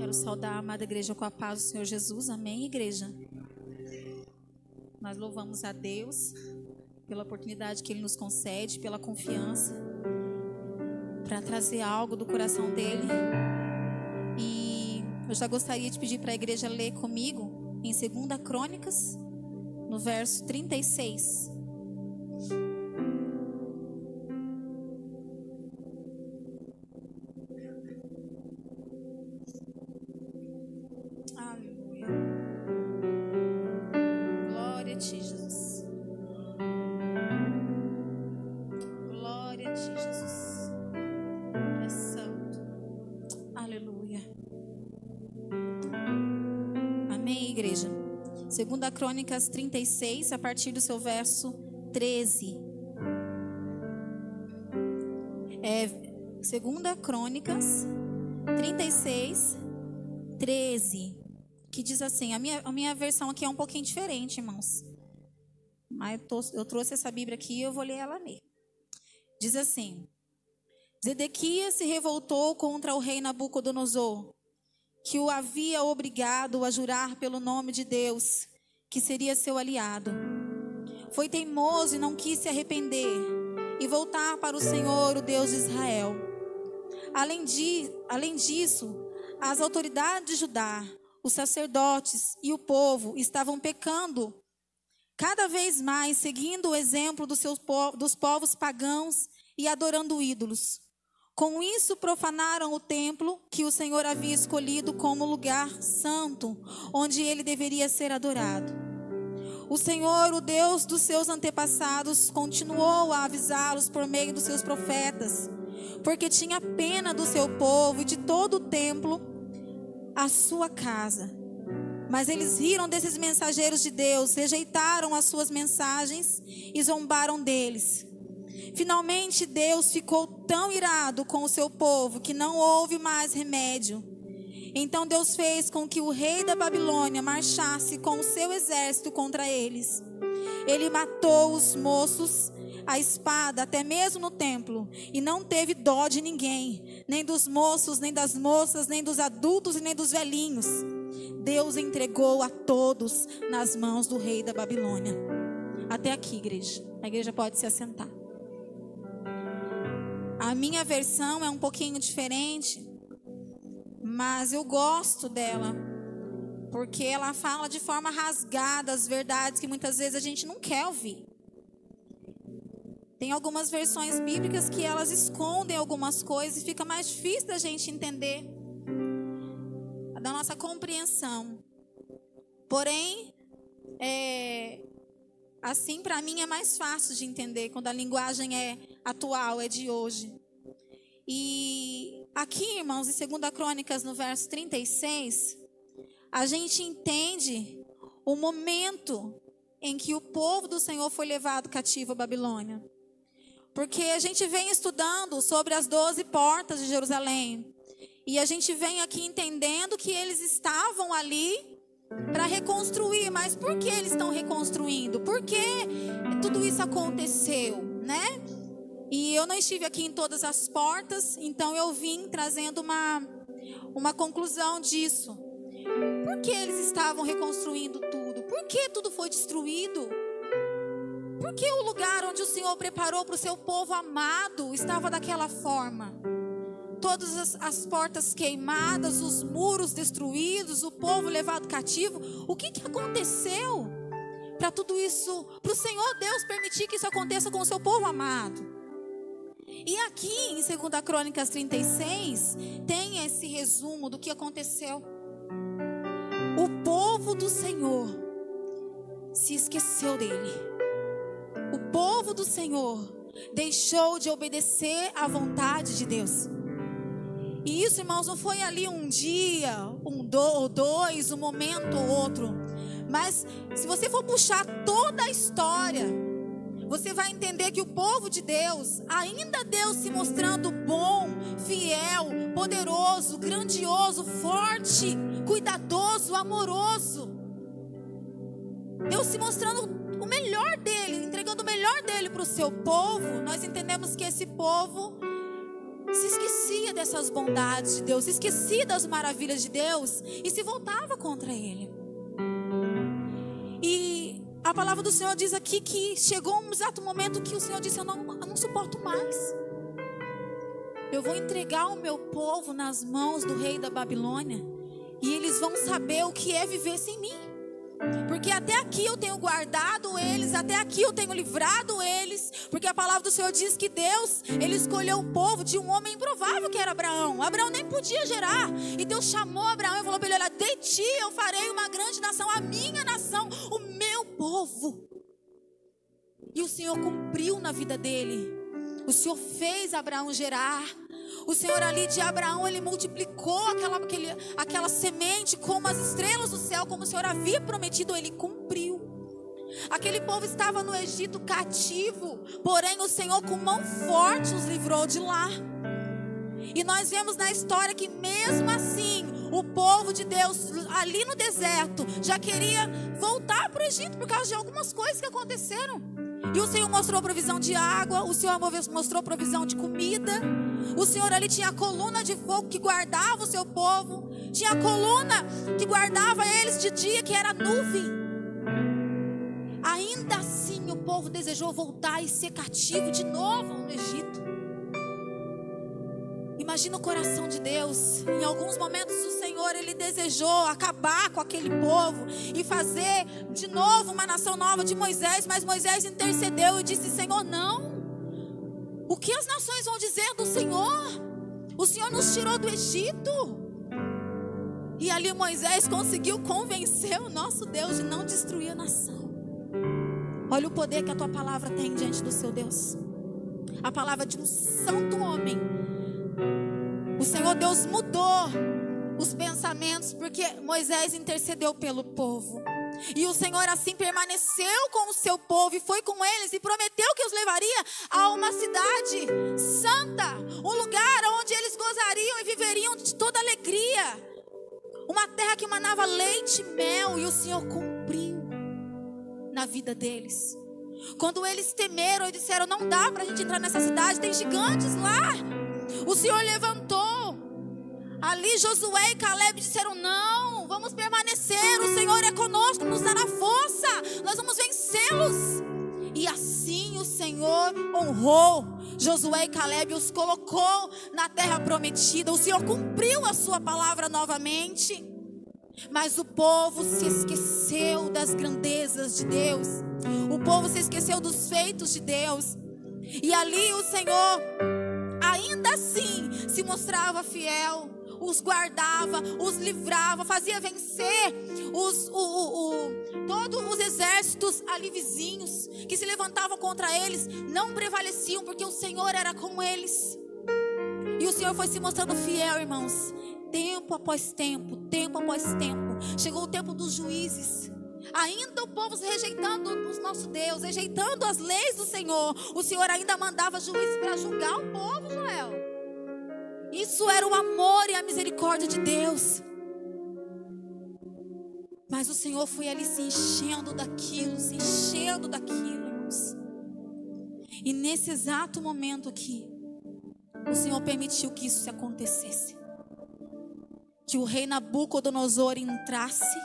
Quero saudar a amada igreja com a paz do Senhor Jesus. Amém, igreja? Nós louvamos a Deus pela oportunidade que Ele nos concede, pela confiança, para trazer algo do coração dEle. E eu já gostaria de pedir para a igreja ler comigo em 2 Crônicas, no verso 36. Aleluia. Glória a Ti, Jesus. Glória a Ti, Jesus. É santo. Aleluia. Amém, igreja? 2 Crônicas 36, a partir do seu verso 13. 2 Crônicas 36, 13. Que diz assim, a minha versão aqui é um pouquinho diferente, irmãos. Mas eu trouxe essa Bíblia aqui e eu vou ler ela mesmo. Diz assim: Zedequias se revoltou contra o rei Nabucodonosor, que o havia obrigado a jurar pelo nome de Deus, que seria seu aliado. Foi teimoso e não quis se arrepender e voltar para o Senhor, o Deus de Israel. Além disso, as autoridades de Judá, os sacerdotes e o povo estavam pecando cada vez mais, seguindo o exemplo dos povos pagãos e adorando ídolos. Com isso, profanaram o templo que o Senhor havia escolhido como lugar santo, onde ele deveria ser adorado. O Senhor, o Deus dos seus antepassados, continuou a avisá-los por meio dos seus profetas, porque tinha pena do seu povo e de todo o templo, a sua casa. Mas eles riram desses mensageiros de Deus, rejeitaram as suas mensagens e zombaram deles. Finalmente Deus ficou tão irado com o seu povo que não houve mais remédio. Então Deus fez com que o rei da Babilônia marchasse com o seu exército contra eles. Ele matou os moços à espada, até mesmo no templo, e não teve dó de ninguém, nem dos moços, nem das moças, nem dos adultos e nem dos velhinhos. Deus entregou a todos nas mãos do rei da Babilônia. Até aqui, igreja. A igreja pode se assentar. A minha versão é um pouquinho diferente, mas eu gosto dela, porque ela fala de forma rasgada as verdades que muitas vezes a gente não quer ouvir. Tem algumas versões bíblicas que elas escondem algumas coisas e fica mais difícil da gente entender, da nossa compreensão. Porém, assim para mim é mais fácil de entender quando a linguagem é atual, é de hoje. E aqui, irmãos, em 2 Crônicas, no verso 36, a gente entende o momento em que o povo do Senhor foi levado cativo à Babilônia. Porque a gente vem estudando sobre as 12 portas de Jerusalém. E a gente vem aqui entendendo que eles estavam ali para reconstruir. Mas por que eles estão reconstruindo? Por que tudo isso aconteceu, né? E eu não estive aqui em todas as portas, então eu vim trazendo uma conclusão disso. Por que eles estavam reconstruindo tudo? Por que tudo foi destruído? Por que o lugar onde o Senhor preparou para o seu povo amado estava daquela forma? Todas as portas queimadas, os muros destruídos, o povo levado cativo. O que aconteceu para tudo isso, para o Senhor Deus permitir que isso aconteça com o seu povo amado? E aqui em 2 Crônicas 36 tem esse resumo do que aconteceu. O povo do Senhor se esqueceu dele. O povo do Senhor deixou de obedecer à vontade de Deus. E isso, irmãos, não foi ali um dia, ou dois, um momento ou outro. Mas se você for puxar toda a história, você vai entender que o povo de Deus, ainda Deus se mostrando bom, fiel, poderoso, grandioso, forte, cuidadoso, amoroso. Deus se mostrando o melhor dele, entregando o melhor dele para o seu povo. Nós entendemos que esse povo se esquecia dessas bondades de Deus, se esquecia das maravilhas de Deus e se voltava contra Ele. E a palavra do Senhor diz aqui que chegou um exato momento que o Senhor disse: eu não suporto mais. Eu vou entregar o meu povo nas mãos do rei da Babilônia e eles vão saber o que é viver sem mim. Porque até aqui eu tenho guardado eles, até aqui eu tenho livrado eles. Porque a palavra do Senhor diz que Deus, Ele escolheu o povo de um homem improvável que era Abraão. Abraão nem podia gerar. E Deus chamou Abraão e falou para ele: olha, de ti eu farei uma grande nação, a minha nação, o meu povo. E o Senhor cumpriu na vida dele. O Senhor fez Abraão gerar. O Senhor ali de Abraão, Ele multiplicou aquela semente como as estrelas do céu, como o Senhor havia prometido, Ele cumpriu. Aquele povo estava no Egito cativo, porém o Senhor com mão forte os livrou de lá. E nós vemos na história que mesmo assim, o povo de Deus ali no deserto já queria voltar para o Egito por causa de algumas coisas que aconteceram. E o Senhor mostrou provisão de água, o Senhor mostrou provisão de comida. O Senhor ali tinha a coluna de fogo que guardava o seu povo. Tinha a coluna que guardava eles de dia, que era nuvem. Ainda assim o povo desejou voltar e ser cativo de novo no Egito. Imagina o coração de Deus. Em alguns momentos o Senhor, Ele desejou acabar com aquele povo e fazer de novo uma nação nova de Moisés. Mas Moisés intercedeu e disse: Senhor, não. O que as nações vão dizer do Senhor? O Senhor nos tirou do Egito. E ali Moisés conseguiu convencer o nosso Deus de não destruir a nação. Olha o poder que a tua palavra tem diante do seu Deus. A palavra de um santo homem. O Senhor Deus mudou os pensamentos porque Moisés intercedeu pelo povo. E o Senhor assim permaneceu com o seu povo e foi com eles e prometeu que os levaria a uma cidade santa, um lugar onde eles gozariam e viveriam de toda alegria, uma terra que manava leite e mel. E o Senhor cumpriu na vida deles. Quando eles temeram e disseram: não dá para a gente entrar nessa cidade, tem gigantes lá, o Senhor levantou. Ali Josué e Caleb disseram: não, vamos permanecer, o Senhor é conosco, nos dará força, nós vamos vencê-los. E assim o Senhor honrou Josué e Caleb, os colocou na terra prometida. O Senhor cumpriu a sua palavra novamente. Mas o povo se esqueceu das grandezas de Deus. O povo se esqueceu dos feitos de Deus. E ali o Senhor ainda assim se mostrava fiel, os guardava, os livrava, fazia vencer todos os exércitos ali vizinhos que se levantavam contra eles, não prevaleciam porque o Senhor era com eles. E o Senhor foi se mostrando fiel, irmãos, tempo após tempo, tempo após tempo. Chegou o tempo dos juízes. Ainda o povo rejeitando o nosso Deus, rejeitando as leis do Senhor, o Senhor ainda mandava juízes para julgar o povo, Joel. Isso era o amor e a misericórdia de Deus. Mas o Senhor foi ali se enchendo daquilo, irmãos. E nesse exato momento aqui, o Senhor permitiu que isso se acontecesse. Que o rei Nabucodonosor entrasse,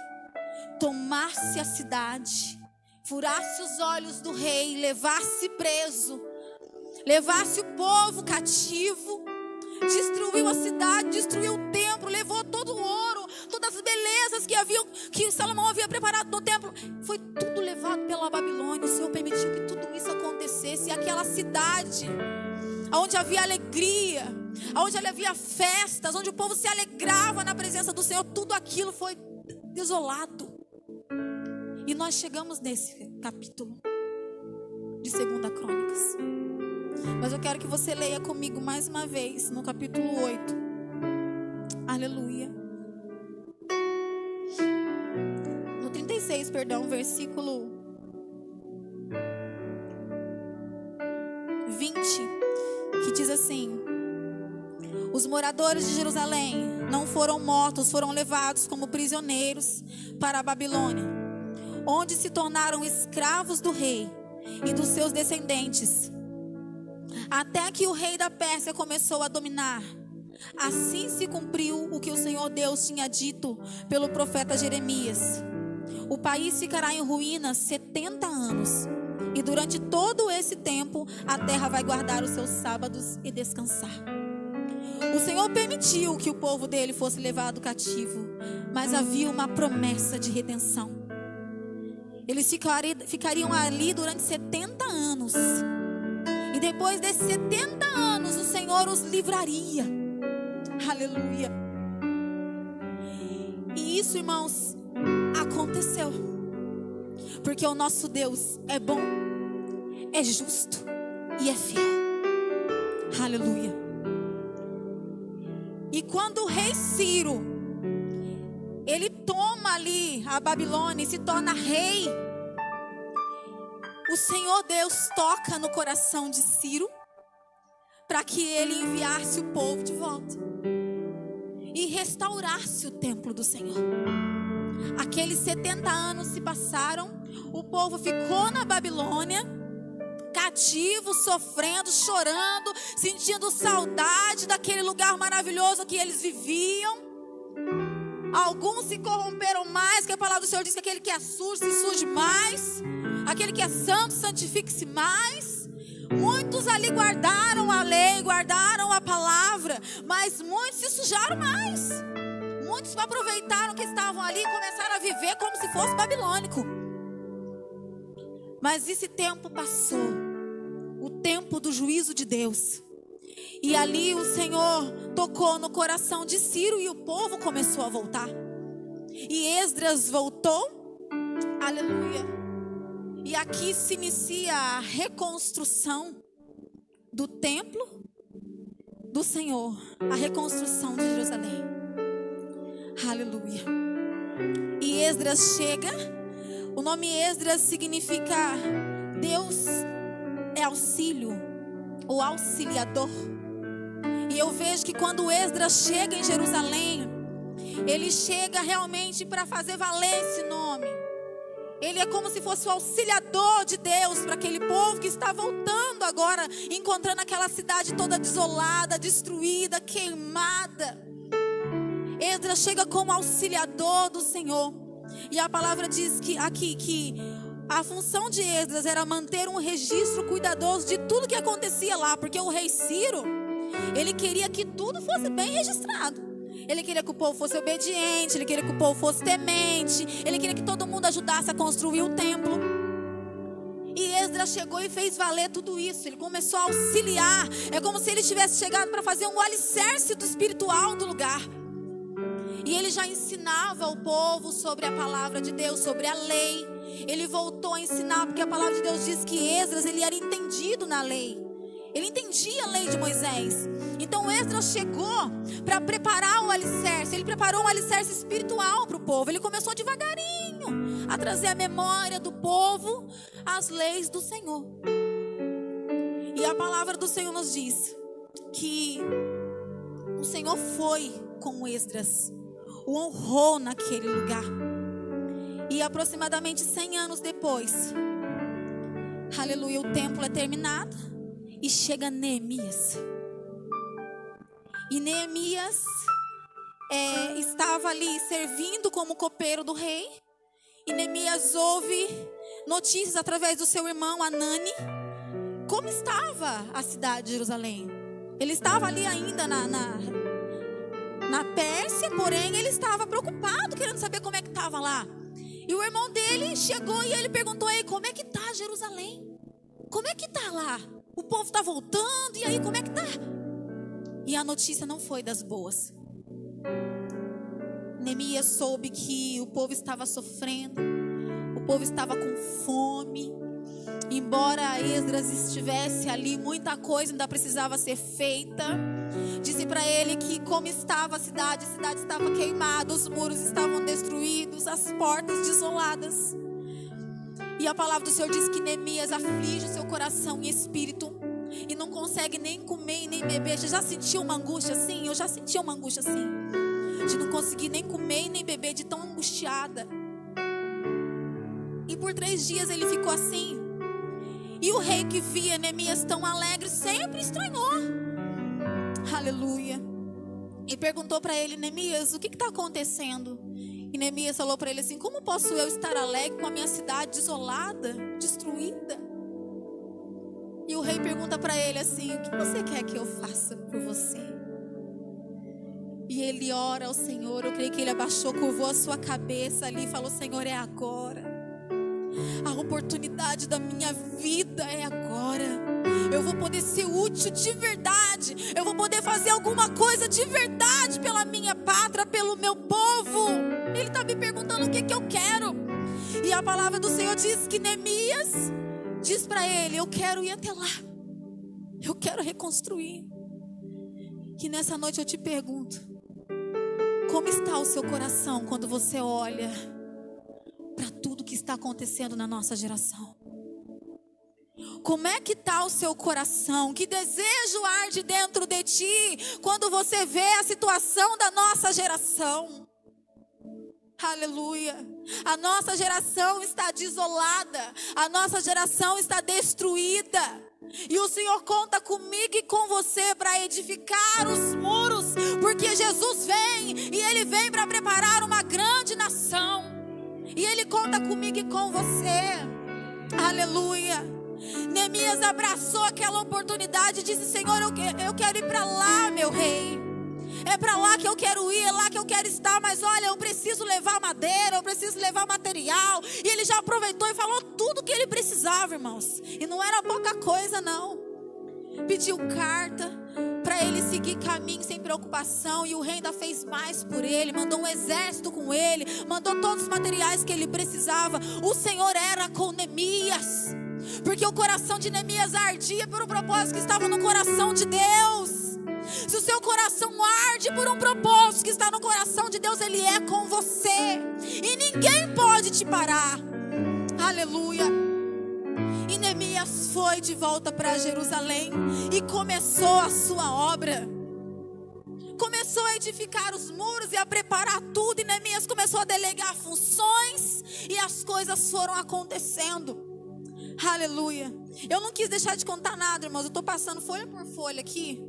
tomasse a cidade, furasse os olhos do rei, levasse preso, levasse o povo cativo, destruiu a cidade, destruiu o templo, levou todo o ouro, todas as belezas que Salomão havia preparado no templo, foi tudo levado pela Babilônia. O Senhor permitiu que tudo isso acontecesse. E aquela cidade onde havia alegria, onde havia festas, onde o povo se alegrava na presença do Senhor, tudo aquilo foi desolado. E nós chegamos nesse capítulo de 2 Crônicas. Mas eu quero que você leia comigo mais uma vez no capítulo 8. Aleluia. No 36, versículo 20, que diz assim: os moradores de Jerusalém não foram mortos, foram levados como prisioneiros para a Babilônia, onde se tornaram escravos do rei e dos seus descendentes. até que o rei da Pérsia começou a dominar. Assim se cumpriu o que o Senhor Deus tinha dito pelo profeta Jeremias. O país ficará em ruínas 70 anos. E durante todo esse tempo, a terra vai guardar os seus sábados e descansar. O Senhor permitiu que o povo dele fosse levado cativo, mas havia uma promessa de redenção. Eles ficariam ali durante 70 anos. E depois desses 70 anos, o Senhor os livraria. Aleluia. E isso, irmãos, aconteceu. Porque o nosso Deus é bom, é justo e é fiel. Aleluia. E quando o rei Ciro, ele toma ali a Babilônia e se torna rei, o Senhor Deus toca no coração de Ciro para que ele enviasse o povo de volta e restaurasse o templo do Senhor. Aqueles 70 anos se passaram, o povo ficou na Babilônia, cativo, sofrendo, chorando, sentindo saudade daquele lugar maravilhoso que eles viviam. Alguns se corromperam mais, que a palavra do Senhor diz que aquele que é sujo se suje mais, aquele que é santo santifique-se mais. Muitos ali guardaram a lei, guardaram a palavra, mas muitos se sujaram mais. Muitos aproveitaram que estavam ali e começaram a viver como se fosse babilônico. Mas esse tempo passou, o tempo do juízo de Deus. E ali o Senhor tocou no coração de Ciro e o povo começou a voltar. E Esdras voltou, aleluia. E aqui se inicia a reconstrução do templo do Senhor, a reconstrução de Jerusalém. Aleluia. E Esdras chega. O nome Esdras significa Deus é auxílio, ou auxiliador. E eu vejo que quando Esdras chega em Jerusalém, ele chega realmente para fazer valer esse nome. Ele é como se fosse o auxiliador de Deus para aquele povo que está voltando agora, encontrando aquela cidade toda desolada, destruída, queimada. Esdras chega como auxiliador do Senhor. E a palavra diz que aqui que a função de Esdras era manter um registro cuidadoso de tudo que acontecia lá, porque o rei Ciro, ele queria que tudo fosse bem registrado. Ele queria que o povo fosse obediente, ele queria que o povo fosse temente, ele queria que todo mundo ajudasse a construir o templo. E Esdras chegou e fez valer tudo isso. Ele começou a auxiliar. É como se ele tivesse chegado para fazer um alicerce do espiritual do lugar. E ele já ensinava o povo sobre a palavra de Deus, sobre a lei. Ele voltou a ensinar, porque a palavra de Deus diz que Esdras, ele era entendido na lei. Ele entendia a lei de Moisés. Então Esdras chegou para preparar o alicerce. Ele preparou um alicerce espiritual para o povo. Ele começou devagarinho a trazer a memória do povo às leis do Senhor. E a palavra do Senhor nos diz que o Senhor foi com Esdras, o honrou naquele lugar. E aproximadamente 100 anos depois, aleluia, o templo é terminado e chega Neemias. E Neemias estava ali servindo como copeiro do rei. E Neemias ouve notícias através do seu irmão Anani, como estava a cidade de Jerusalém. Ele estava ali ainda na Pérsia, porém ele estava preocupado, querendo saber como é que estava lá. E o irmão dele chegou e ele perguntou: ei, como é que está Jerusalém? Como é que está lá? O povo está voltando, e aí como é que está? E a notícia não foi das boas. Neemias soube que o povo estava sofrendo, o povo estava com fome. Embora Esdras estivesse ali, muita coisa ainda precisava ser feita. Disse para ele que como estava a cidade estava queimada, os muros estavam destruídos, as portas desoladas. E a palavra do Senhor diz que Neemias aflige o seu coração e espírito e não consegue nem comer e nem beber. Você já sentiu uma angústia assim? Eu já senti uma angústia assim, de não conseguir nem comer e nem beber, de tão angustiada. E por 3 dias ele ficou assim. E o rei que via Neemias tão alegre sempre estranhou. Aleluia. E perguntou para ele: Neemias, o que está acontecendo? E Neemias falou para ele assim: como posso eu estar alegre com a minha cidade desolada, destruída? E o rei pergunta para ele assim: o que você quer que eu faça por você? E ele ora ao Senhor. Eu creio que ele abaixou, curvou a sua cabeça ali e falou: Senhor, é agora. A oportunidade da minha vida é agora. Eu vou poder ser útil de verdade. Eu vou poder fazer alguma coisa de verdade pela minha pátria, pelo meu povo. Ele está me perguntando o que eu quero. E a palavra do Senhor diz que Neemias diz para ele: eu quero ir até lá. Eu quero reconstruir. Que nessa noite eu te pergunto: como está o seu coração quando você olha para tudo que está acontecendo na nossa geração? Como é que está o seu coração? Que desejo arde dentro de ti quando você vê a situação da nossa geração? Aleluia. A nossa geração está desolada. A nossa geração está destruída. E o Senhor conta comigo e com você para edificar os muros, porque Jesus vem e Ele vem para preparar uma grande nação. E Ele conta comigo e com você. Aleluia. Neemias abraçou aquela oportunidade e disse: Senhor, eu quero ir para lá, meu rei. É para lá que eu quero ir, é lá que eu quero estar. Mas olha, eu preciso levar madeira, eu preciso levar material. E ele já aproveitou e falou tudo que ele precisava, irmãos. E não era pouca coisa, não. Pediu carta para ele seguir caminho sem preocupação. E o rei ainda fez mais por ele. Mandou um exército com ele. Mandou todos os materiais que ele precisava. O Senhor era com Neemias. Porque o coração de Neemias ardia por um propósito que estava no coração de Deus. Se o seu coração arde por um propósito que está no coração de Deus, Ele é com você. E ninguém pode te parar. Aleluia. E Neemias foi de volta para Jerusalém e começou a sua obra. Começou a edificar os muros e a preparar tudo. E Neemias começou a delegar funções. E as coisas foram acontecendo. Aleluia. Eu não quis deixar de contar nada, irmãos. Eu estou passando folha por folha aqui.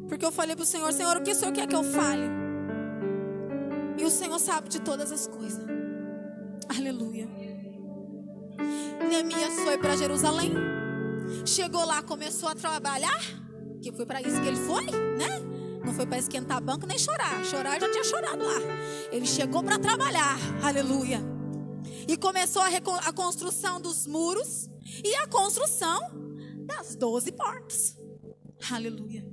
Porque eu falei para o Senhor: Senhor, o que o Senhor quer que eu fale? E o Senhor sabe de todas as coisas. Aleluia. Neemias foi para Jerusalém. Chegou lá, começou a trabalhar. Que foi para isso que ele foi, né? Não foi para esquentar banco nem chorar. Chorar, já tinha chorado lá. Ele chegou para trabalhar. Aleluia. E começou a construção dos muros e a construção das 12 portas. Aleluia.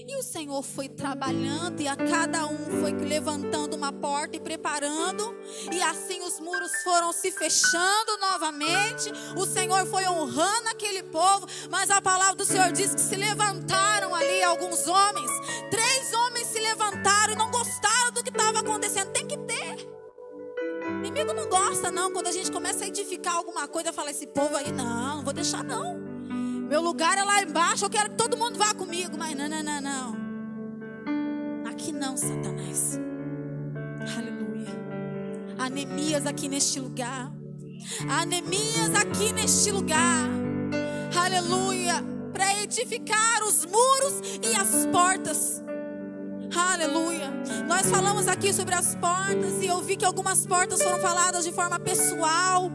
E o Senhor foi trabalhando e a cada um foi levantando uma porta e preparando. E assim os muros foram se fechando novamente. O Senhor foi honrando aquele povo. Mas a palavra do Senhor diz que se levantaram ali alguns homens. 3 homens se levantaram e não gostaram do que estava acontecendo. Tem que ter. O inimigo não gosta não. Quando a gente começa a edificar alguma coisa, fala: esse povo aí, não vou deixar não. Meu lugar é lá embaixo, eu quero que todo mundo vá comigo. Mas não. Aqui não, Satanás. Aleluia. Há Neemias aqui neste lugar. Há Neemias aqui neste lugar. Aleluia. Para edificar os muros e as portas. Aleluia. Nós falamos aqui sobre as portas. E eu vi que algumas portas foram faladas de forma pessoal.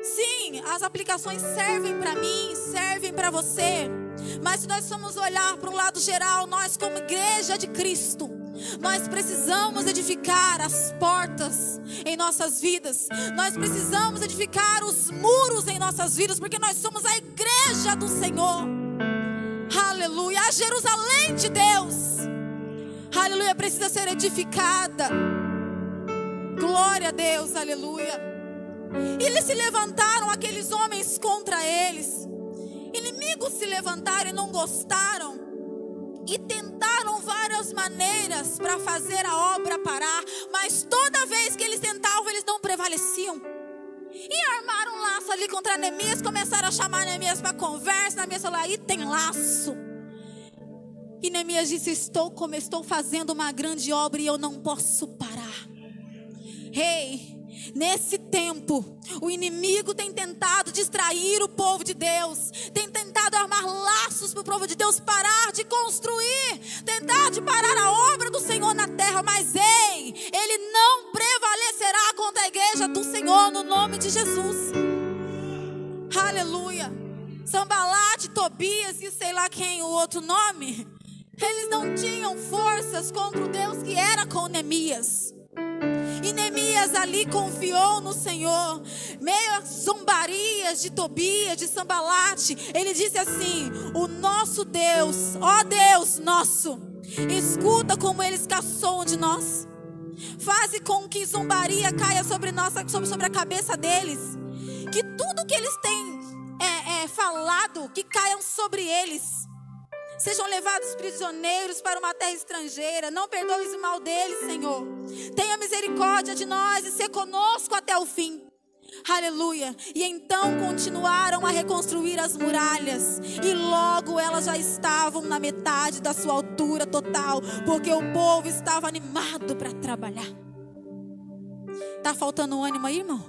Sim, as aplicações servem para mim, servem para você. Mas se nós formos olhar para o lado geral, nós como igreja de Cristo, nós precisamos edificar as portas em nossas vidas. Nós precisamos edificar os muros em nossas vidas, porque nós somos a igreja do Senhor. Aleluia, a Jerusalém de Deus. Aleluia, precisa ser edificada. Glória a Deus, aleluia. E eles se levantaram, aqueles homens, contra eles. Inimigos se levantaram e não gostaram. E tentaram várias maneiras para fazer a obra parar. Mas toda vez que eles tentavam, eles não prevaleciam. E armaram um laço ali contra Neemias. Começaram a chamar Neemias para conversa. Neemias falou: aí tem laço. E Neemias disse: estou fazendo uma grande obra e eu não posso parar. Ei, Nesse tempo, o inimigo tem tentado distrair o povo de Deus, tem tentado armar laços para o povo de Deus parar de construir, tentar de parar a obra do Senhor na terra, mas ei, ele não prevalecerá contra a igreja do Senhor no nome de Jesus. Aleluia. Sanbalate, Tobias e sei lá quem o outro nome, eles não tinham forças contra o Deus que era com Neemias. E Neemias ali confiou no Senhor, meio às zombarias de Tobias, de Sanbalate. Ele disse assim: o nosso Deus, ó Deus nosso, escuta como eles caçoam de nós. Faze com que zombaria caia sobre a cabeça deles. Que tudo que eles têm falado, que caiam sobre eles. Sejam levados prisioneiros para uma terra estrangeira. Não perdoes o mal deles, Senhor. Tenha misericórdia de nós e ser conosco até o fim. Aleluia. E então continuaram a reconstruir as muralhas. E logo elas já estavam na metade da sua altura total, porque o povo estava animado para trabalhar. Está faltando ânimo aí, irmão?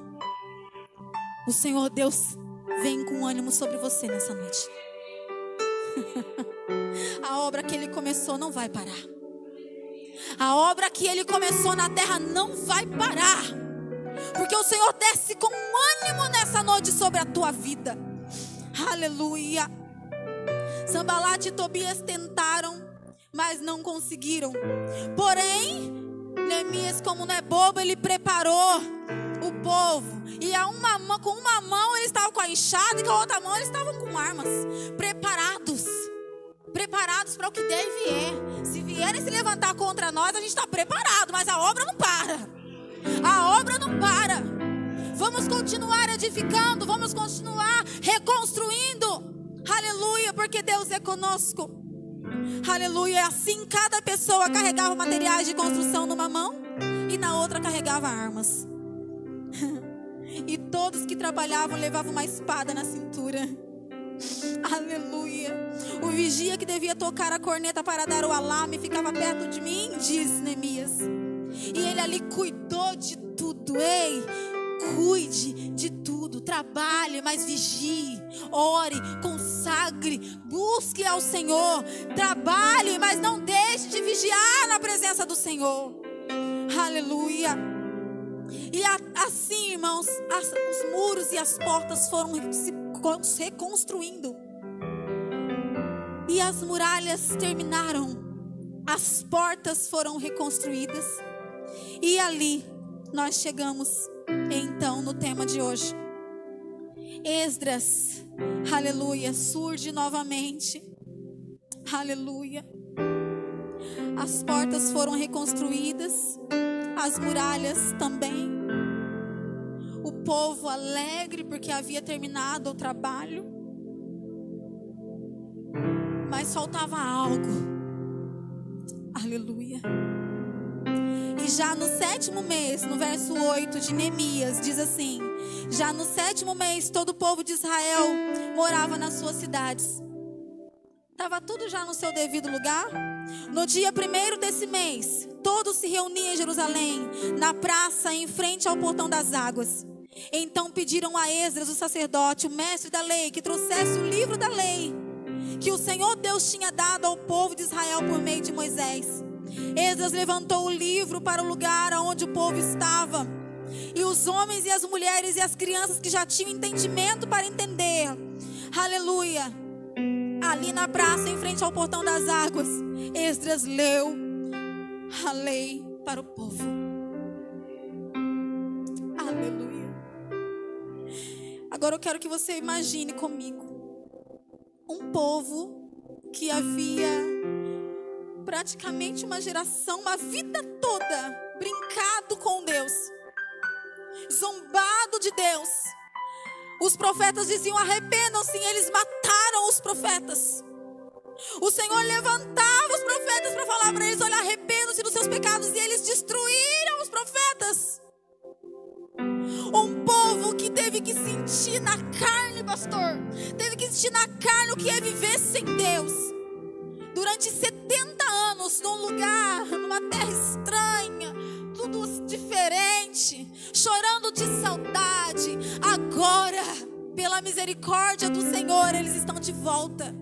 O Senhor Deus vem com ânimo sobre você nessa noite. A obra que Ele começou não vai parar. A obra que Ele começou na terra não vai parar. Porque o Senhor desce com ânimo nessa noite sobre a tua vida. Aleluia. Sanbalate e Tobias tentaram, mas não conseguiram. Porém, Neemias, como não é bobo, ele preparou o povo. E com uma mão ele estava com a enxada e com a outra mão eles estavam com armas. Preparados para o que der e vier. Se vierem se levantar contra nós, a gente está preparado, mas a obra não para. A obra não para. Vamos continuar edificando, vamos continuar reconstruindo. Aleluia, porque Deus é conosco. Aleluia. Assim cada pessoa carregava materiais de construção numa mão e na outra carregava armas. E todos que trabalhavam levavam uma espada na cintura. Aleluia. O vigia que devia tocar a corneta para dar o alarme ficava perto de mim, diz Neemias. E ele ali cuidou de tudo. Ei, cuide de tudo. Trabalhe, mas vigie. Ore, consagre, busque ao Senhor. Trabalhe, mas não deixe de vigiar na presença do Senhor. Aleluia. E assim, irmãos, os muros e as portas foram se reconstruindo. E as muralhas terminaram. As portas foram reconstruídas. E ali nós chegamos então no tema de hoje. Esdras, aleluia, surge novamente. Aleluia. As portas foram reconstruídas, as muralhas também. O povo alegre porque havia terminado o trabalho. Mas faltava algo. Aleluia. E já no 7º mês, no verso 8 de Neemias, diz assim: já no 7º mês, todo o povo de Israel morava nas suas cidades. Estava tudo já no seu devido lugar. No dia 1º desse mês, todos se reuniam em Jerusalém, na praça em frente ao portão das águas. Então pediram a Esdras, o sacerdote, o mestre da lei, que trouxesse o livro da lei, que o Senhor Deus tinha dado ao povo de Israel por meio de Moisés. Esdras levantou o livro para o lugar onde o povo estava. E os homens e as mulheres e as crianças que já tinham entendimento para entender, aleluia, ali na praça em frente ao portão das águas, Esdras leu a lei para o povo. Aleluia. Agora eu quero que você imagine comigo um povo que havia praticamente uma geração, uma vida toda brincado com Deus, zombado de Deus. Os profetas diziam: arrependam-se, e eles mataram os profetas. O Senhor levantava os profetas para falar para eles: olha, arrependam-se dos seus pecados, e eles destruíram os profetas. Um povo que teve que sentir na carne, pastor, teve que sentir na carne o que é viver sem Deus. Durante 70 anos, num lugar, numa terra estranha, tudo diferente, chorando morrendo de saudade. Agora, pela misericórdia do Senhor, eles estão de volta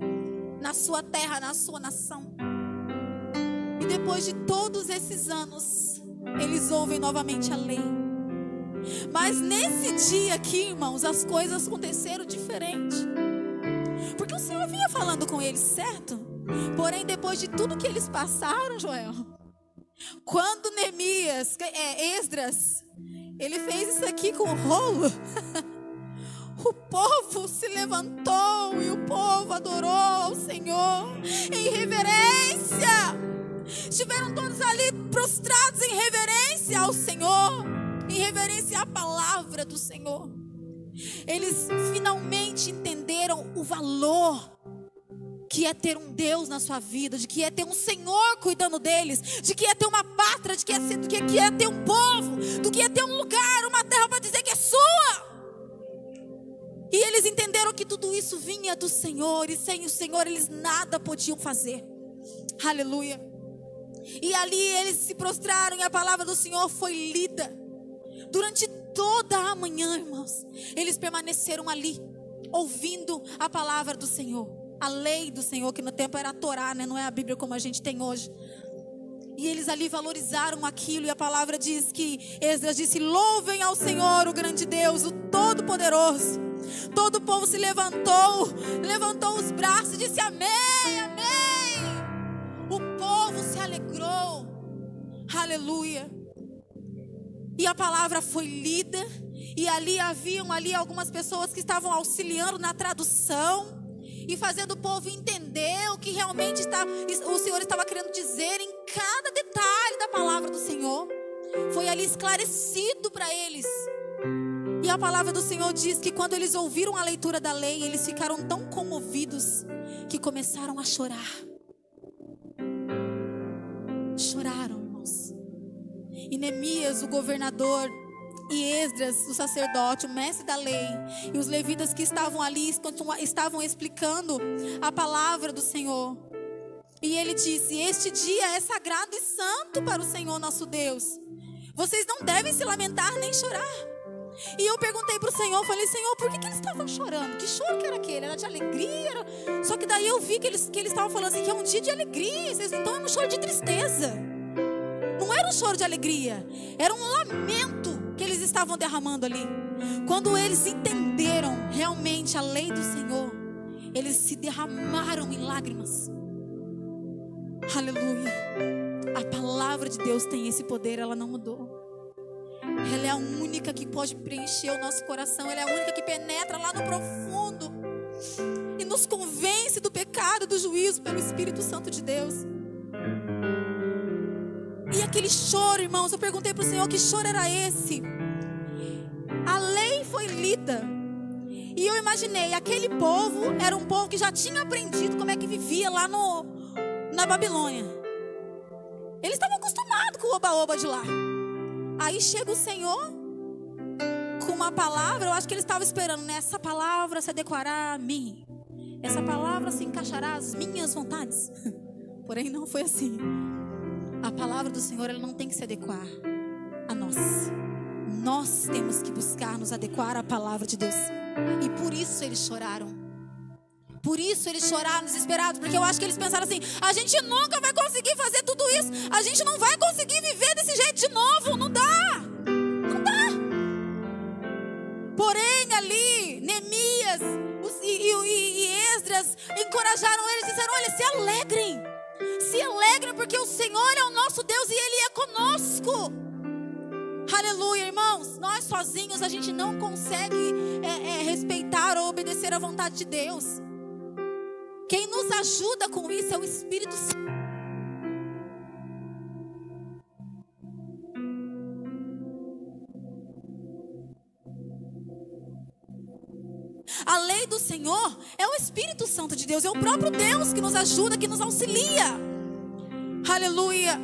na sua terra, na sua nação. E depois de todos esses anos, eles ouvem novamente a lei. Mas nesse dia aqui, irmãos, as coisas aconteceram diferente. Porque o Senhor vinha falando com eles, certo? Porém, depois de tudo que eles passaram, Joel, quando Esdras, ele fez isso aqui com o rolo, o povo se levantou e o povo adorou ao Senhor em reverência. Estiveram todos ali prostrados em reverência ao Senhor, em reverência à palavra do Senhor. Eles finalmente entenderam o valor que é ter um Deus na sua vida, de que é ter um Senhor cuidando deles, de que é ter uma pátria, de que é ter um povo, do que é ter um lugar, uma terra para dizer que é sua. E eles entenderam que tudo isso vinha do Senhor, e sem o Senhor eles nada podiam fazer. Aleluia. E ali eles se prostraram e a palavra do Senhor foi lida. Durante toda a manhã, irmãos, eles permaneceram ali, ouvindo a palavra do Senhor, a lei do Senhor, que no tempo era a Torá, né? Não é a Bíblia como a gente tem hoje. E eles ali valorizaram aquilo, e a palavra diz que Esdras disse: louvem ao Senhor, o grande Deus, o Todo-Poderoso. Todo o povo se levantou os braços e disse amém, amém. O povo se alegrou, aleluia. E a palavra foi lida, e haviam algumas pessoas que estavam auxiliando na tradução e fazendo o povo entender o que realmente o Senhor estava querendo dizer em cada detalhe da palavra do Senhor. Foi ali esclarecido para eles. E a palavra do Senhor diz que quando eles ouviram a leitura da lei, eles ficaram tão comovidos que começaram a chorar. Choraram, irmãos. E Neemias, o governador, e Esdras, o sacerdote, o mestre da lei, e os levitas que estavam ali, estavam explicando a palavra do Senhor. E ele disse: este dia é sagrado e santo para o Senhor nosso Deus. Vocês não devem se lamentar nem chorar. E eu perguntei para o Senhor, falei: Senhor, por que eles estavam chorando? Que choro que era aquele? Era de alegria? Só que daí eu vi que eles estavam falando assim, que é um dia de alegria. Então é um choro de tristeza. Não era um choro de alegria, era um lamento que eles estavam derramando ali. Quando eles entenderam realmente a lei do Senhor, eles se derramaram em lágrimas. Aleluia. A palavra de Deus tem esse poder, ela não mudou. Ela é a única que pode preencher o nosso coração. Ela é a única que penetra lá no profundo e nos convence do pecado, do juízo pelo Espírito Santo de Deus. E aquele choro, irmãos, eu perguntei para o Senhor que choro era esse. A lei foi lida, e eu imaginei, aquele povo era um povo que já tinha aprendido como é que vivia lá na Babilônia. Eles estavam acostumados com o oba-oba de lá. Aí chega o Senhor com uma palavra. Eu acho que eles estavam esperando, né? Essa palavra se adequará a mim, essa palavra se encaixará às minhas vontades. Porém não foi assim. A palavra do Senhor, ela não tem que se adequar a nós. Nós temos que buscar nos adequar à palavra de Deus. E por isso eles choraram. Por isso eles choraram desesperados. Porque eu acho que eles pensaram assim: a gente nunca vai conseguir fazer tudo isso. A gente não vai conseguir viver desse jeito de novo. Não dá. Não dá. Porém ali, Neemias e Esdras encorajaram eles, disseram: olha, se alegrem. Se alegrem, porque o Senhor é o nosso Deus e Ele é conosco. Aleluia, irmãos. Nós sozinhos a gente não consegue respeitar ou obedecer à vontade de Deus. Quem nos ajuda com isso é o Espírito Santo. A lei do Senhor é o Espírito Santo de Deus, é o próprio Deus que nos ajuda, que nos auxilia. Aleluia.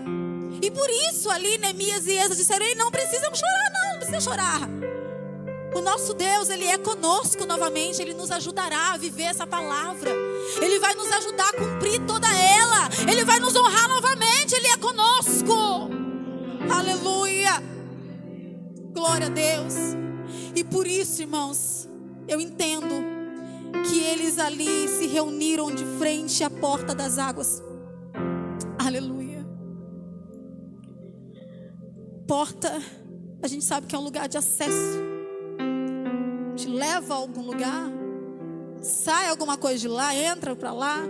E por isso ali Neemias e Esdras disseram: ei, não precisam chorar, não precisa chorar. O nosso Deus, Ele é conosco novamente. Ele nos ajudará a viver essa palavra. Ele vai nos ajudar a cumprir toda ela. Ele vai nos honrar novamente. Ele é conosco. Aleluia. Glória a Deus. E por isso, irmãos, eu entendo que eles ali se reuniram de frente à porta das águas. Aleluia. Porta, a gente sabe que é um lugar de acesso. Te leva a algum lugar, sai alguma coisa de lá, entra para lá.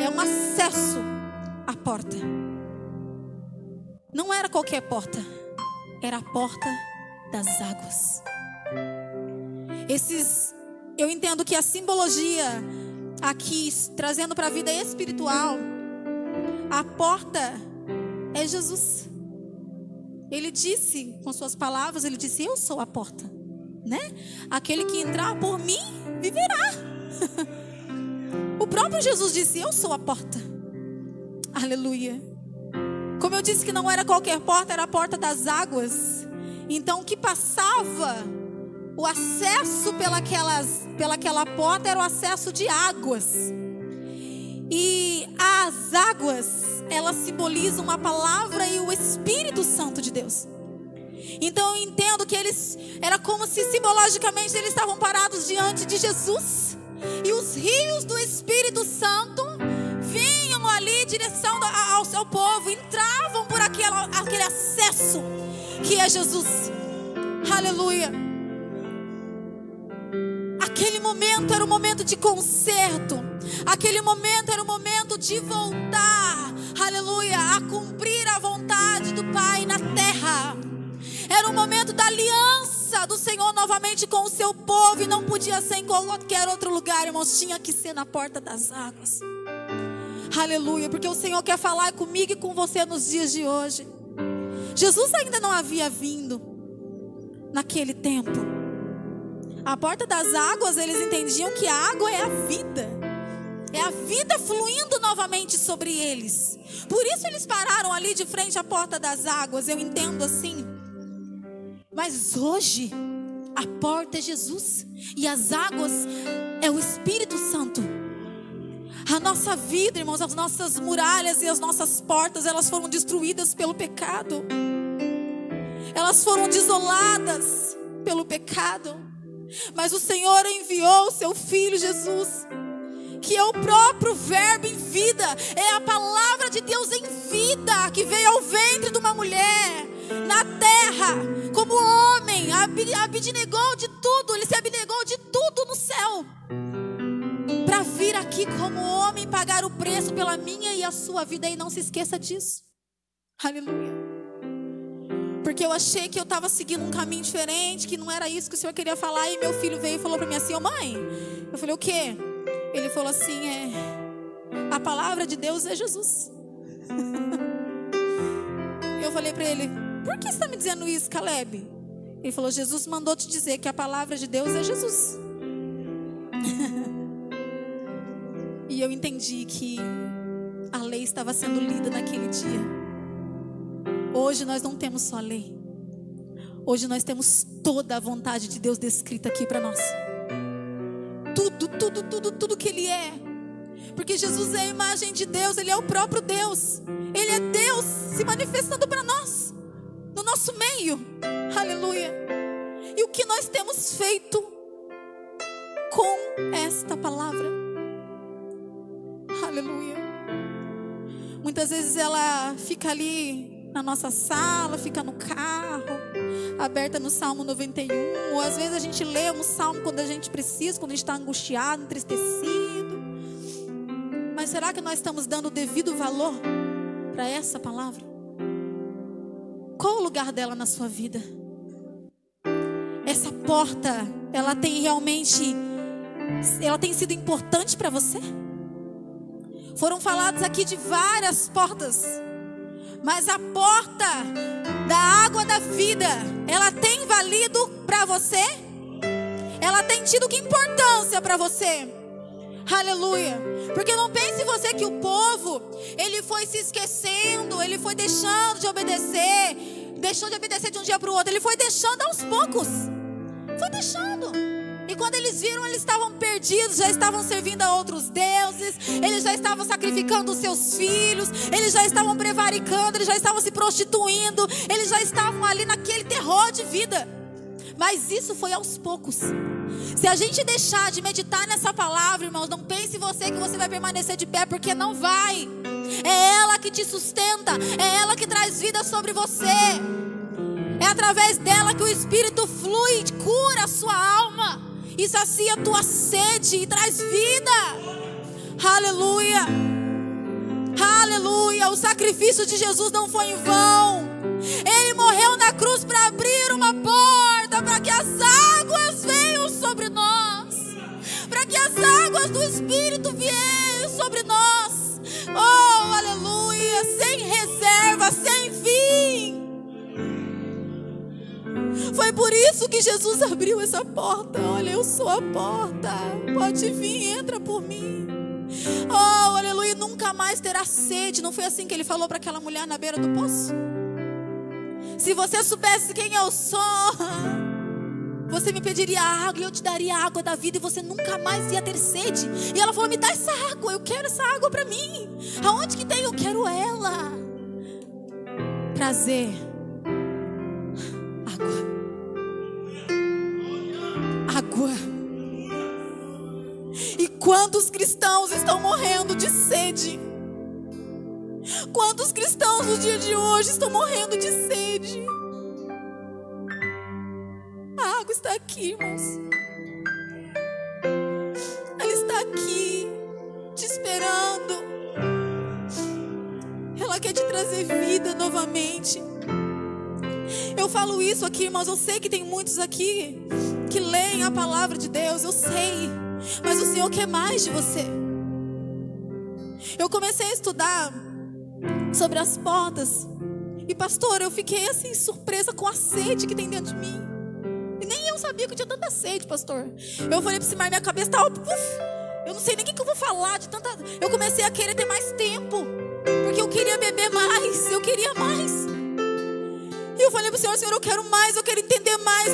É um acesso à porta. Não era qualquer porta, era a porta das águas. Eu entendo que a simbologia aqui, trazendo para a vida espiritual, a porta é Jesus. Ele disse, com suas palavras, ele disse: eu sou a porta, né? Aquele que entrar por mim, viverá. O próprio Jesus disse: eu sou a porta. Aleluia. Como eu disse que não era qualquer porta, era a porta das águas. Então o que passava, o acesso pelaquela porta era o acesso de águas. E as águas, elas simbolizam a palavra e o Espírito Santo de Deus. Então eu entendo que era como se simbologicamente eles estavam parados diante de Jesus. E os rios do Espírito Santo vinham ali em direção ao seu povo, entravam por aquele acesso que é Jesus. Aleluia. Aquele momento era um momento de conserto. Aquele momento era um momento de voltar, aleluia, a cumprir a vontade do Pai na terra. Era um momento da aliança do Senhor novamente com o seu povo. E não podia ser em qualquer outro lugar, irmãos. Tinha que ser na porta das águas. Aleluia, porque o Senhor quer falar comigo e com você nos dias de hoje. Jesus ainda não havia vindo naquele tempo. A porta das águas, eles entendiam que a água é a vida. É a vida fluindo novamente sobre eles. Por isso eles pararam ali de frente à porta das águas. Eu entendo assim. Mas hoje, a porta é Jesus. E as águas é o Espírito Santo. A nossa vida, irmãos, as nossas muralhas e as nossas portas, elas foram destruídas pelo pecado. Elas foram desoladas pelo pecado. Mas o Senhor enviou o seu Filho Jesus, que é o próprio verbo em vida. É a palavra de Deus em vida, que veio ao ventre de uma mulher, na terra, como homem, abnegou de tudo. Ele se abnegou de tudo no céu, para vir aqui como homem, pagar o preço pela minha e a sua vida. E não se esqueça disso. Aleluia. Porque eu achei que eu estava seguindo um caminho diferente, que não era isso que o Senhor queria falar. E meu filho veio e falou para mim assim: ô mãe. Eu falei: o quê? Ele falou assim: a palavra de Deus é Jesus. Eu falei para ele: por que você está me dizendo isso, Caleb? Ele falou: Jesus mandou te dizer que a palavra de Deus é Jesus. E eu entendi que a lei estava sendo lida naquele dia. Hoje nós não temos só a lei. Hoje nós temos toda a vontade de Deus descrita aqui para nós. Tudo que Ele é. Porque Jesus é a imagem de Deus. Ele é o próprio Deus. Ele é Deus se manifestando para nós, no nosso meio. Aleluia. E o que nós temos feito com esta palavra? Aleluia. Muitas vezes ela fica ali na nossa sala, fica no carro, aberta no Salmo 91. Ou às vezes a gente lê um salmo quando a gente precisa, quando a gente está angustiado, entristecido. Mas será que nós estamos dando o devido valor para essa palavra? Qual o lugar dela na sua vida? Essa porta, ela tem sido importante para você? Foram falados aqui de várias portas, mas a porta da água da vida, ela tem valido para você? Ela tem tido que importância para você? Aleluia. Porque não pense você que o povo, ele foi se esquecendo, ele foi deixando de obedecer, de um dia para o outro. Ele foi deixando aos poucos. Foi deixando. E quando eles viram, eles estavam perdidos, já estavam servindo a outros deuses, eles já estavam sacrificando os seus filhos, eles já estavam prevaricando, eles já estavam se prostituindo, eles já estavam ali naquele terror de vida. Mas isso foi aos poucos. Se a gente deixar de meditar nessa palavra, irmãos, não pense você que você vai permanecer de pé, porque não vai. É ela que te sustenta, é ela que traz vida sobre você. É através dela que o Espírito flui, cura a sua alma e sacia a tua sede e traz vida. Aleluia. Aleluia. O sacrifício de Jesus não foi em vão. Ele morreu na cruz para abrir uma porta, para que as águas venham sobre nós, para que as águas do Espírito venham sobre nós. Oh, aleluia. Sem reserva, sem fim. Foi por isso que Jesus abriu essa porta. Olha, eu sou a porta. Pode vir, entra por mim. Oh, aleluia. Nunca mais terá sede. Não foi assim que ele falou para aquela mulher na beira do poço? Se você soubesse quem eu sou, você me pediria água e eu te daria a água da vida e você nunca mais ia ter sede. E ela falou: me dá essa água, eu quero essa água para mim. Aonde que tem? Eu quero ela. Prazer. Água. E quantos cristãos estão morrendo de sede? Quantos cristãos no dia de hoje estão morrendo de sede? A água está aqui, irmãos. Ela está aqui, te esperando. Ela quer te trazer vida novamente. Eu falo isso aqui, irmãos. Eu sei que tem muitos aqui que leem a palavra de Deus. Eu sei. Mas o Senhor quer mais de você. Eu comecei a estudar sobre as portas. E pastor, eu fiquei assim surpresa com a sede que tem dentro de mim. E nem eu sabia que eu tinha tanta sede, pastor. Eu falei para cima, minha cabeça tá, eu não sei nem o que eu vou falar de tanta. Eu comecei a querer ter mais tempo, porque eu queria beber mais, eu queria mais. E eu falei para o Senhor, Senhor, eu quero mais, eu quero entender mais.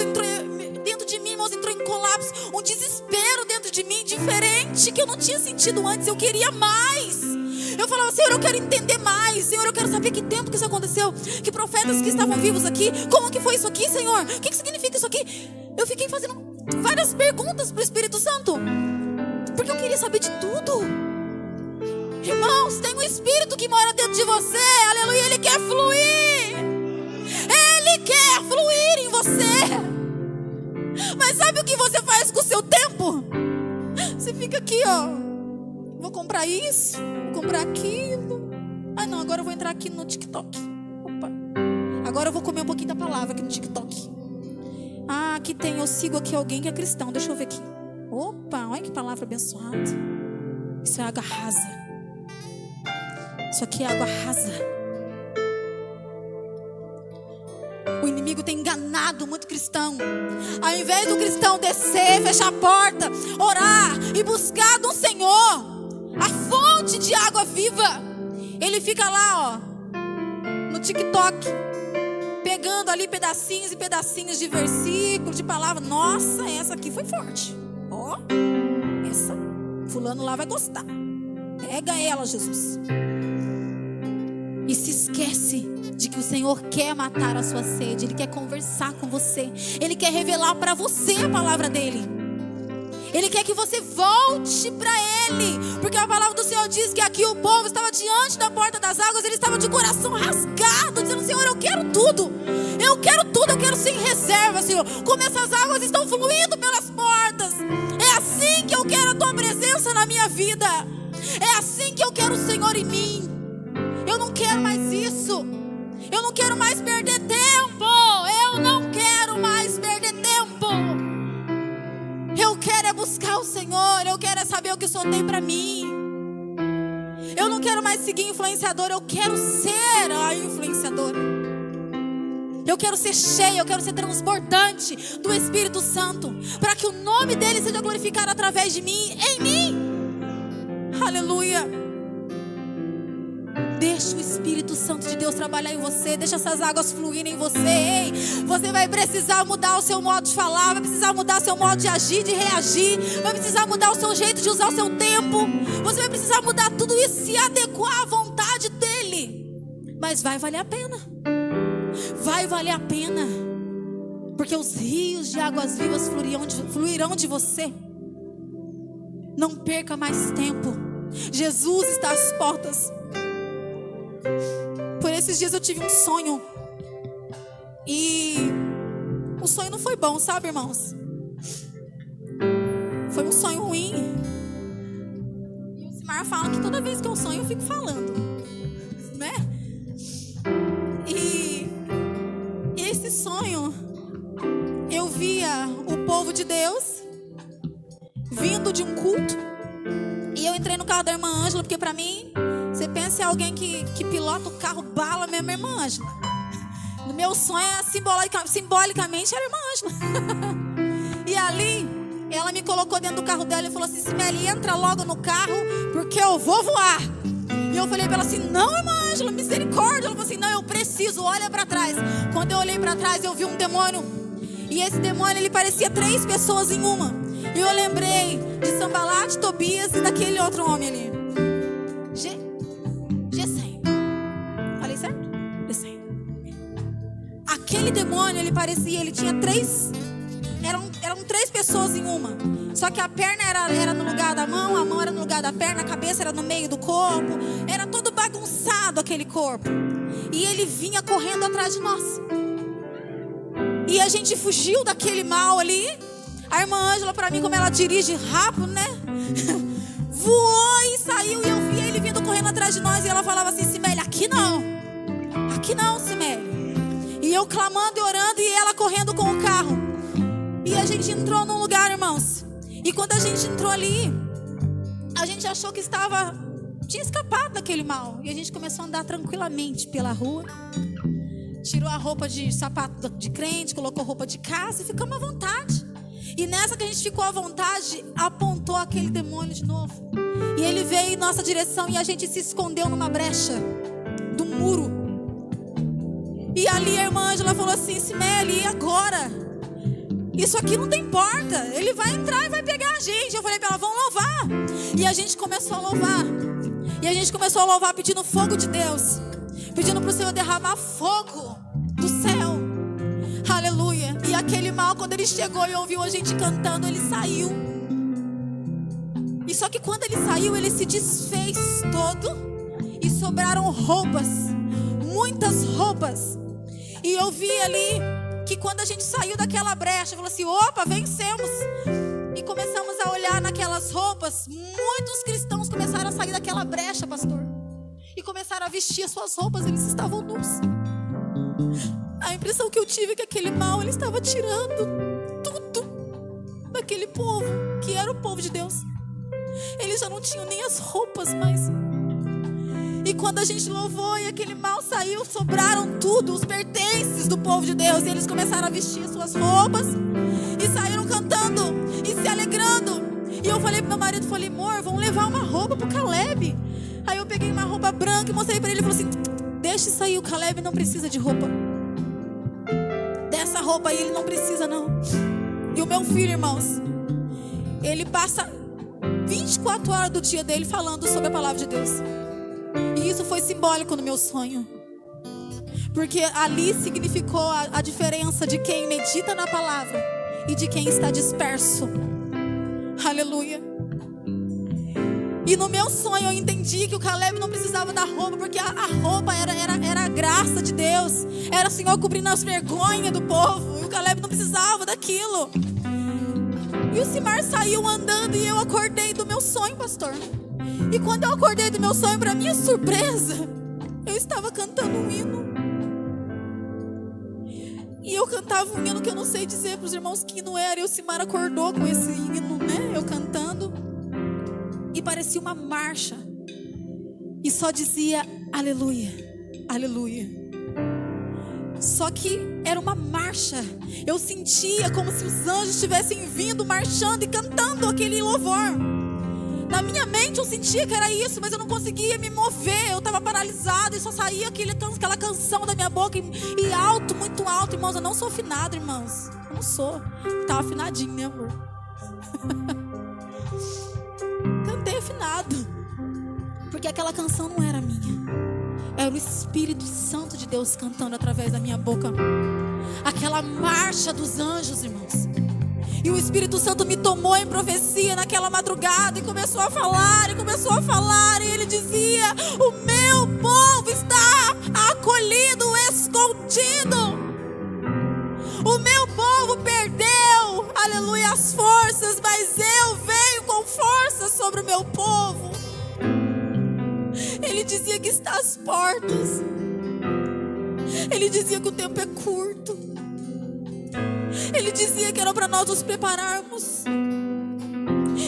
Dentro de mim, irmãos, entrou em colapso, um desespero dentro de mim, diferente, que eu não tinha sentido antes. Eu queria mais. Eu falava, Senhor, eu quero entender mais. Senhor, eu quero saber que tempo que isso aconteceu. Que profetas que estavam vivos aqui. Como que foi isso aqui, Senhor? O que significa isso aqui? Eu fiquei fazendo várias perguntas para o Espírito Santo, porque eu queria saber de tudo. Irmãos, tem um Espírito que mora dentro de você. Aleluia, Ele quer fluir. Ele quer fluir em você. Mas sabe o que você faz com o seu tempo? Você fica aqui, ó. Vou comprar isso, vou comprar aquilo. Ah, não, agora eu vou entrar aqui no TikTok. Opa. Agora eu vou comer um pouquinho da palavra aqui no TikTok. Ah, aqui tem, eu sigo aqui alguém que é cristão. Deixa eu ver aqui. Opa, olha que palavra abençoada. Isso é água rasa. Isso aqui é água rasa. O inimigo tem enganado muito cristão. Ao invés do cristão descer, fechar a porta, orar e buscar do Senhor a fonte de água viva, ele fica lá, ó, no TikTok, pegando ali pedacinhos e pedacinhos de versículo, de palavra. Nossa, essa aqui foi forte. Ó, essa, fulano lá vai gostar. Pega ela, Jesus. E se esquece de que o Senhor quer matar a sua sede. Ele quer conversar com você. Ele quer revelar para você a palavra dele. Ele quer que você volte para Ele. Porque a palavra do Senhor diz que aqui o povo estava diante da porta das águas. Ele estava de coração rasgado, dizendo, Senhor, eu quero tudo. Eu quero tudo, eu quero sem reserva, Senhor. Como essas águas estão fluindo pelas portas. É assim que eu quero a Tua presença na minha vida. É assim que eu quero o Senhor em mim. Eu não quero mais isso. Eu não quero mais perder tempo. Eu não quero mais perder tempo. Eu quero é buscar o Senhor. Eu quero é saber o que o Senhor tem para mim. Eu não quero mais seguir influenciador. Eu quero ser a influenciadora. Eu quero ser cheia. Eu quero ser transbordante do Espírito Santo, para que o nome dele seja glorificado através de mim, em mim. Aleluia. Deixa o Espírito Santo de Deus trabalhar em você. Deixa essas águas fluírem em você. Ei, você vai precisar mudar o seu modo de falar. Vai precisar mudar o seu modo de agir, de reagir. Vai precisar mudar o seu jeito de usar o seu tempo. Você vai precisar mudar tudo isso, se adequar à vontade dEle. Mas vai valer a pena. Vai valer a pena. porque os rios de águas vivas fluirão de você. Não perca mais tempo. Jesus está às portas. Por esses dias eu tive um sonho. E o sonho não foi bom, sabe, irmãos? Foi um sonho ruim. E o Simar fala que toda vez que eu sonho eu fico falando, né? E esse sonho, eu via o povo de Deus vindo de um culto. E eu entrei no carro da irmã Ângela, porque pra mim, você pensa em alguém que pilota o carro bala mesmo, a irmã Ângela. No meu sonho, simbolicamente, era a irmã Ângela. E ali, ela me colocou dentro do carro dela e falou assim: Simele, entra logo no carro, porque eu vou voar. E eu falei pra ela assim: não, irmã Ângela, misericórdia. Ela falou assim: não, eu preciso, olha pra trás. Quando eu olhei pra trás, eu vi um demônio. E esse demônio, ele parecia 3 pessoas em uma. E eu lembrei de Sambalate, Tobias e daquele outro homem ali. Gesem. Falei certo? Gesem. Aquele demônio, ele parecia, ele tinha 3... Eram 3 pessoas em uma. Só que a perna era no lugar da mão, a mão era no lugar da perna, a cabeça era no meio do corpo. Era todo bagunçado aquele corpo. E ele vinha correndo atrás de nós. E a gente fugiu daquele mal ali. A irmã Ângela, pra mim, como ela dirige rápido, né? Voou e saiu. E eu vi ele vindo correndo atrás de nós. E ela falava assim: Simele, aqui não. Aqui não, Simele. E eu clamando e orando. E ela correndo com o carro. E a gente entrou num lugar, irmãos. E quando a gente entrou ali, a gente achou que tinha escapado daquele mal. E a gente começou a andar tranquilamente pela rua. Tirou a roupa de sapato de crente, colocou roupa de casa e ficamos à vontade. E nessa que a gente ficou à vontade, apontou aquele demônio de novo. E ele veio em nossa direção e a gente se escondeu numa brecha do muro. E ali a irmã Ângela falou assim: Simele, e agora? Isso aqui não tem porta. Ele vai entrar e vai pegar a gente. Eu falei pra ela: vamos louvar. E a gente começou a louvar. E a gente começou a louvar pedindo fogo de Deus, pedindo pro Senhor derramar fogo do céu. Aleluia. E aquele mal, quando ele chegou e ouviu a gente cantando, ele saiu. E só que quando ele saiu, ele se desfez todo. E sobraram roupas, muitas roupas. E eu vi ali que quando a gente saiu daquela brecha, falou assim: opa, vencemos. E começamos a olhar naquelas roupas. Muitos cristãos começaram a sair daquela brecha, pastor, e começaram a vestir as suas roupas. Eles estavam nus. A impressão que eu tive é que aquele mal, ele estava tirando tudo daquele povo, que era o povo de Deus. Eles já não tinham nem as roupas mais. E quando a gente louvou e aquele mal saiu, sobraram tudo, os pertences do povo de Deus. E eles começaram a vestir as suas roupas e saíram cantando e se alegrando. E eu falei pro meu marido, falei: amor, vamos levar uma roupa pro Caleb. Aí eu peguei uma roupa branca e mostrei pra ele. Ele falou assim: deixa isso aí, o Caleb não precisa de roupa. Dessa roupa aí ele não precisa, não. E o meu filho, irmãos, ele passa 24 horas do dia dele falando sobre a palavra de Deus. E isso foi simbólico no meu sonho, porque ali significou a diferença de quem medita na palavra e de quem está disperso. Aleluia. E no meu sonho eu entendi que o Caleb não precisava da roupa, porque a roupa era a graça de Deus. Era o Senhor cobrindo as vergonhas do povo. E o Caleb não precisava daquilo. E o Simar saiu andando e eu acordei do meu sonho, pastor. E quando eu acordei do meu sonho, para minha surpresa, eu estava cantando um hino. E eu cantava um hino que eu não sei dizer para os irmãos que não era. E o Simar acordou com esse hino, né? Eu cantando. E parecia uma marcha. E só dizia aleluia, aleluia. Só que era uma marcha. Eu sentia como se os anjos estivessem vindo, marchando e cantando aquele louvor. Na minha mente eu sentia que era isso, mas eu não conseguia me mover. Eu estava paralisada e só saía aquela canção da minha boca. E alto, muito alto, irmãos. Eu não sou afinada, irmãos. Eu não sou. Estava afinadinho, né, amor? Cantei afinado, porque aquela canção não era minha. Era o Espírito Santo de Deus cantando através da minha boca. aquela marcha dos anjos, irmãos. E o Espírito Santo me tomou em profecia naquela madrugada e começou a falar, e ele dizia: o meu povo está acolhido, escondido. O meu povo perdeu, aleluia, as forças, mas eu venho com força sobre o meu povo. Ele dizia que está às portas. Ele dizia que o tempo é curto. Ele dizia que era para nós nos prepararmos.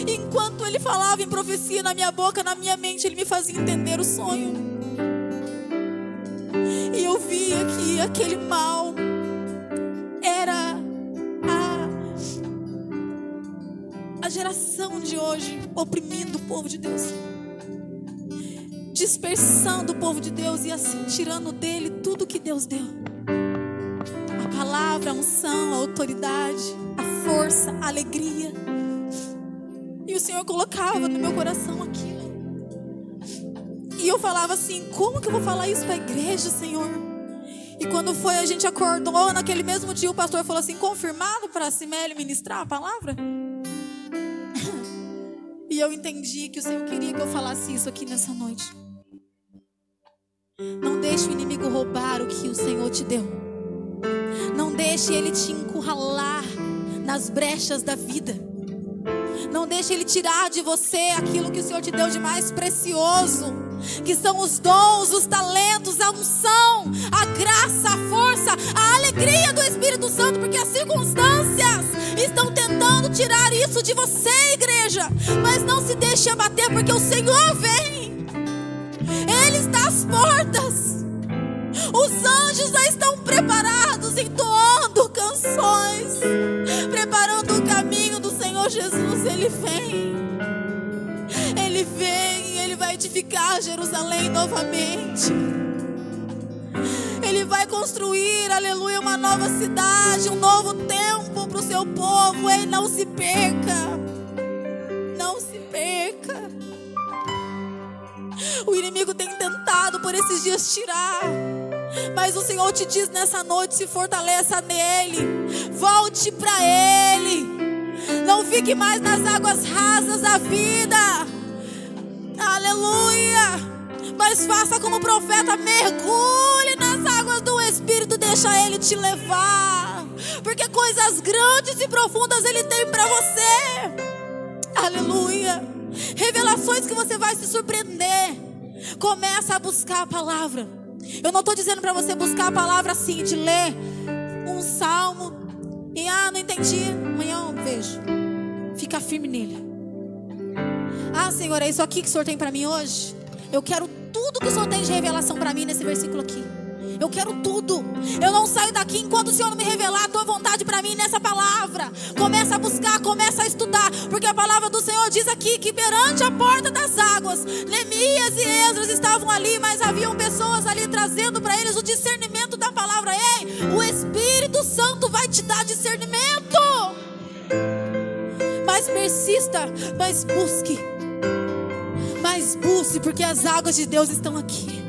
Enquanto ele falava em profecia na minha boca, na minha mente, ele me fazia entender o sonho. E eu via que aquele mal era a geração de hoje oprimindo o povo de Deus, dispersando o povo de Deus e assim tirando dele tudo que Deus deu. A palavra, a unção, a autoridade, a força, a alegria. E o Senhor colocava no meu coração aquilo. E eu falava assim: como que eu vou falar isso para a igreja, Senhor? E quando foi, a gente acordou, naquele mesmo dia o pastor falou assim: confirmado para a Cimélia ministrar a palavra? E eu entendi que o Senhor queria que eu falasse isso aqui nessa noite. Não deixe o inimigo roubar o que o Senhor te deu. Não deixe ele te encurralar nas brechas da vida. Não deixe ele tirar de você aquilo que o Senhor te deu de mais precioso, que são os dons, os talentos, a unção, a graça, a força, a alegria do Espírito Santo, porque as circunstâncias estão tentando tirar isso de você, igreja. Mas não se deixe abater, porque o Senhor vem. Ele está às portas. Os anjos já estão preparados, entoando canções, preparando o caminho do Senhor Jesus. Ele vem, Ele vai edificar Jerusalém novamente. Ele vai construir, aleluia, uma nova cidade, um novo tempo para o seu povo. Ei, não se perca, não se perca. O inimigo tem tentado por esses dias tirar, mas o Senhor te diz nessa noite: se fortaleça nele, volte para ele, não fique mais nas águas rasas da vida, aleluia, mas faça como o profeta, mergulhe nas águas do Espírito, deixa ele te levar, porque coisas grandes e profundas ele tem para você, aleluia, revelações que você vai se surpreender. Começa a buscar a palavra. Eu não estou dizendo para você buscar a palavra assim, de ler um salmo e não entendi, amanhã eu vejo. Fica firme nele. Senhor, é isso aqui que o Senhor tem para mim hoje? Eu quero tudo que o Senhor tem de revelação para mim nesse versículo aqui. Eu quero tudo. Eu não saio daqui enquanto o Senhor não me revelar a tua vontade para mim nessa palavra. Começa a buscar, começa a estudar, porque a palavra do Senhor diz aqui que perante a porta das águas, Neemias e Esdras estavam ali, mas haviam pessoas ali trazendo para eles o discernimento da palavra. Ei, o Espírito Santo vai te dar discernimento. Mas persista, mas busque, porque as águas de Deus estão aqui.